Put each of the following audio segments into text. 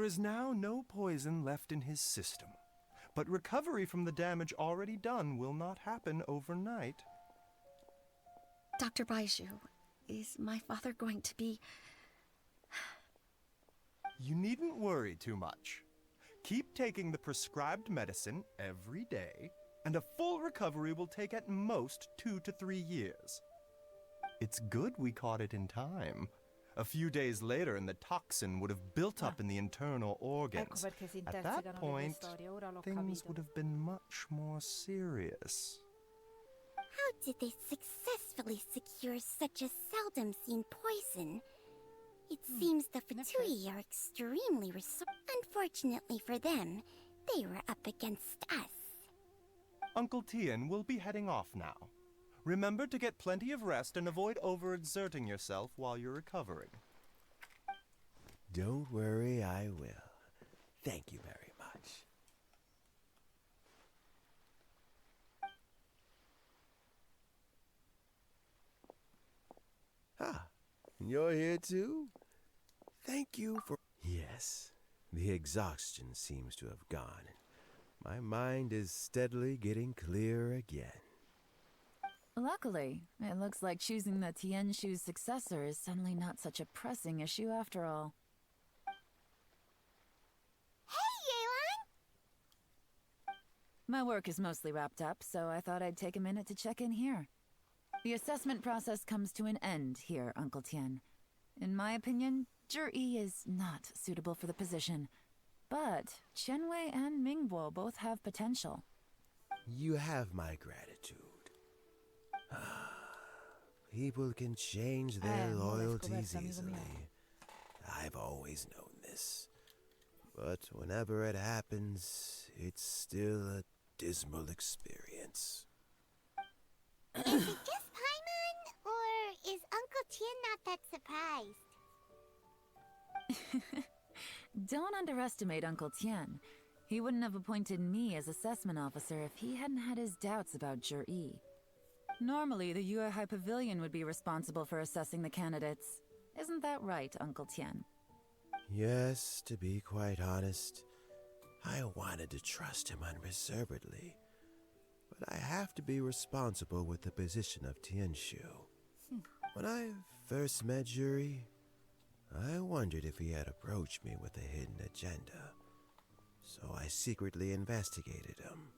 is now no poison left in his system, but recovery from the damage already done will not happen overnight. Dr. Baiju, is my father going to be... You needn't worry too much. Keep taking the prescribed medicine every day, and a full recovery will take at most 2 to 3 years. It's good we caught it in time. A few days later, and the toxin would have built up in the internal organs. At that point, things would have been much more serious. How did they successfully secure such a seldom-seen poison? It seems the Fatui are extremely Unfortunately for them, they were up against us. Uncle Tian will be heading off now. Remember to get plenty of rest and avoid overexerting yourself while you're recovering. Don't worry, I will. Thank you very much. Ah, you're here too? Thank you for... Yes, the exhaustion seems to have gone. My mind is steadily getting clearer again. Luckily, it looks like choosing the Tianshu's successor is suddenly not such a pressing issue after all. Hey, Yelan! My work is mostly wrapped up, so I thought I'd take a minute to check in here. The assessment process comes to an end here, Uncle Tian. In my opinion, Zhi is not suitable for the position, but Qianwei and Mingbo both have potential. You have my gratitude. People can change their loyalties easily. I've always known this. But whenever it happens, it's still a dismal experience. Is it just Paimon, or is Uncle Tian not that surprised? Don't underestimate Uncle Tian. He wouldn't have appointed me as assessment officer if he hadn't had his doubts about Zhi. Normally, the Yuehai Pavilion would be responsible for assessing the candidates. Isn't that right, Uncle Tian? Yes, to be quite honest, I wanted to trust him unreservedly. But I have to be responsible with the position of Tianshu. When I first met Zhi, I wondered if he had approached me with a hidden agenda. So I secretly investigated him.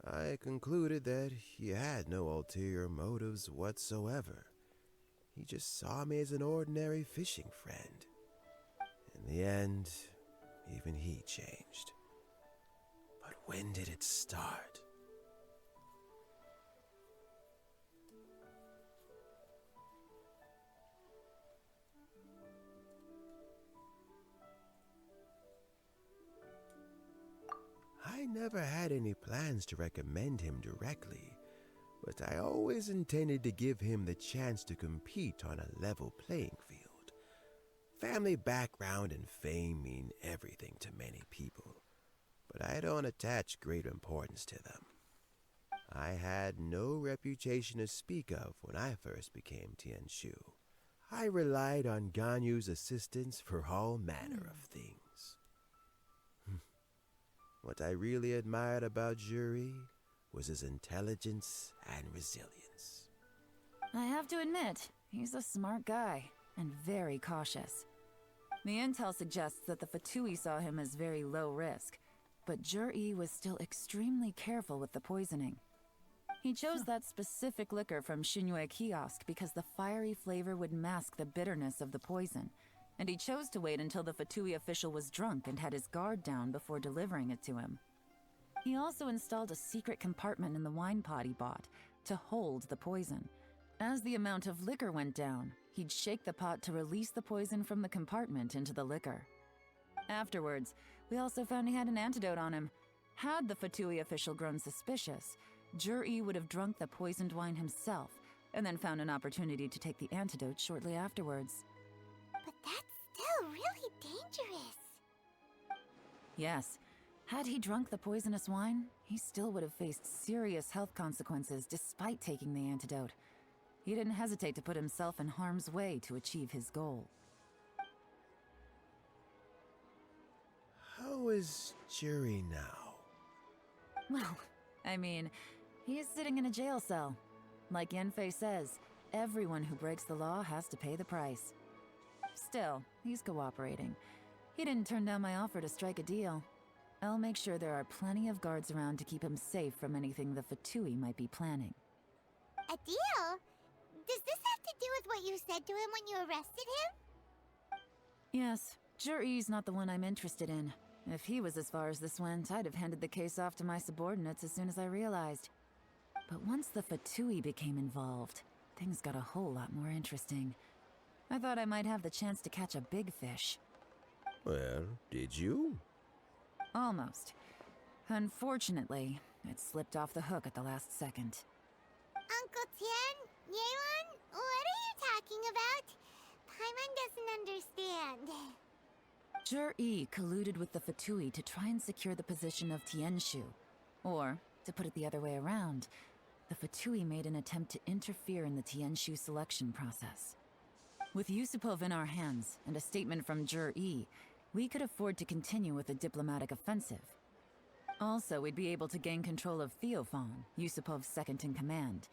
I concluded that he had no ulterior motives whatsoever. He just saw me as an ordinary fishing friend. In the end, even he changed. But when did it start? I never had any plans to recommend him directly, but I always intended to give him the chance to compete on a level playing field. Family background and fame mean everything to many people, but I don't attach great importance to them. I had no reputation to speak of when I first became Tianshu. I relied on Ganyu's assistance for all manner of things. What I really admired about Zhi was his intelligence and resilience. I have to admit, he's a smart guy, and very cautious. The intel suggests that the Fatui saw him as very low risk, but Zhi was still extremely careful with the poisoning. He chose that specific liquor from Xinyue Kiosk because the fiery flavor would mask the bitterness of the poison, and he chose to wait until the Fatui official was drunk and had his guard down before delivering it to him. He also installed a secret compartment in the wine pot he bought to hold the poison. As the amount of liquor went down, he'd shake the pot to release the poison from the compartment into the liquor. Afterwards, we also found he had an antidote on him. Had the Fatui official grown suspicious, Zhi would have drunk the poisoned wine himself, and then found an opportunity to take the antidote shortly afterwards. But that's still really dangerous. Yes. Had he drunk the poisonous wine, he still would have faced serious health consequences despite taking the antidote. He didn't hesitate to put himself in harm's way to achieve his goal. is Jury now? Well, I mean, he's sitting in a jail cell. Like Yenfei says, everyone who breaks the law has to pay the price. Still, he's cooperating. He didn't turn down my offer to strike a deal. I'll make sure there are plenty of guards around to keep him safe from anything the Fatui might be planning. A deal? Does this have to do with what you said to him when you arrested him? Yes, Jury's not the one I'm interested in. If he was as far as this went, I'd have handed the case off to my subordinates as soon as I realized. But once the Fatui became involved, things got a whole lot more interesting. I thought I might have the chance to catch a big fish. Well, did you? Almost. Unfortunately, it slipped off the hook at the last second. Uncle Tian, Yeon, what are you talking about? Paimon doesn't understand. Jur-E colluded with the Fatui to try and secure the position of Tianshu. Or, to put it the other way around, the Fatui made an attempt to interfere in the Tianshu selection process. With Yusupov in our hands and a statement from Jur-E, we could afford to continue with a diplomatic offensive. Also, we'd be able to gain control of Theophan, Yusupov's second-in-command.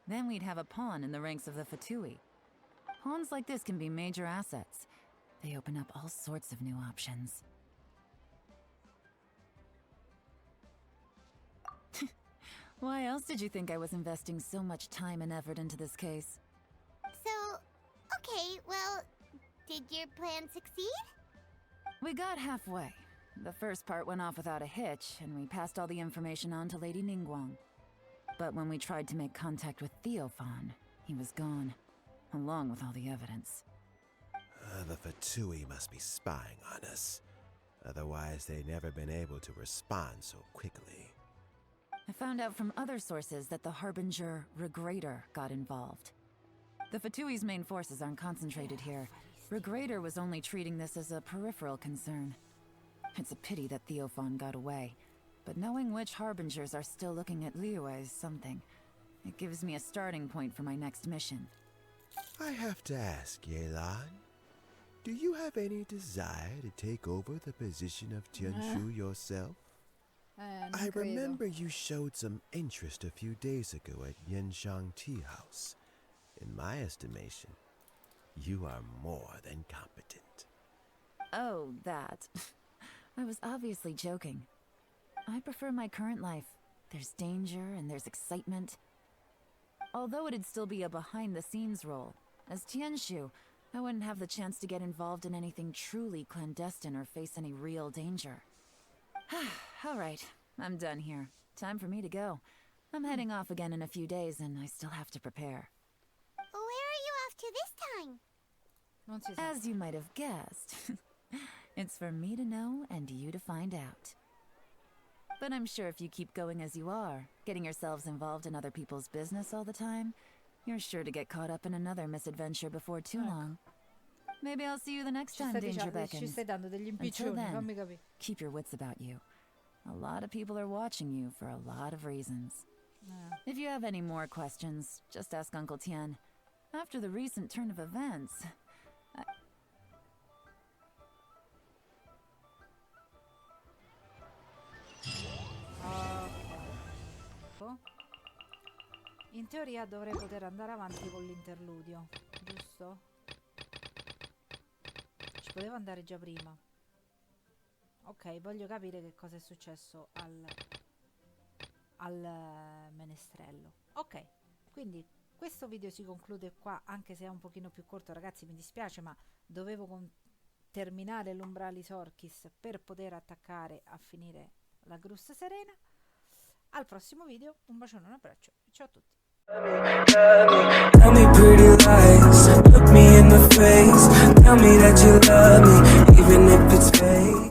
Then we'd have a pawn in the ranks of the Fatui. Pawns like this can be major assets. They open up all sorts of new options. Why else did you think I was investing so much time and effort into this case? So, okay, well, did your plan succeed? We got halfway. The first part went off without a hitch, and we passed all the information on to Lady Ningguang. But when we tried to make contact with Theophan, he was gone, along with all the evidence. The Fatui must be spying on us. Otherwise, they'd never been able to respond so quickly. I found out from other sources that the Harbinger Regrator got involved. The Fatui's main forces aren't concentrated here. Regrator was only treating this as a peripheral concern. It's a pity that Theophan got away, but knowing which Harbingers are still looking at Liyue is something. It gives me a starting point for my next mission. I have to ask, Yelan, do you have any desire to take over the position of Tianshu yourself? Non I credo. remember you showed some interest a few days ago at Yenshang Tea House. In my estimation, you are more than competent. Oh, that. I was obviously joking. I prefer my current life. There's danger and there's excitement. Although it'd still be a behind-the-scenes role, as Tianshu, I wouldn't have the chance to get involved in anything truly clandestine or face any real danger. All right, I'm done here. Time for me to go. I'm heading off again in a few days and I still have to prepare. Where are you off to this time? Non si sa. As you might have guessed, it's for me to know and you to find out. But I'm sure if you keep going as you are, getting yourselves involved in other people's business all the time, you're sure to get caught up in another misadventure before too long. Maybe I'll see you the next time danger Ci beckons. stai dando degli Until impiccioni, then, fammi capire. keep your wits about you. A lot of people are watching you for a lot of reasons. If you have any more questions, just ask Uncle Tian. After the recent turn of events, Ok. In teoria dovrei poter andare avanti con l'interludio, giusto? Ci potevo andare già prima. Ok, voglio capire che cosa è successo al menestrello. Ok, quindi questo video si conclude qua, anche se è un pochino più corto, ragazzi, mi dispiace, ma dovevo terminare l'Umbralis Orchis per poter attaccare a finire la Grus Serena. Al prossimo video, un bacione, un abbraccio, ciao a tutti. Tell me pretty lies, look me in the face. Tell me that you love me, even if it's fake.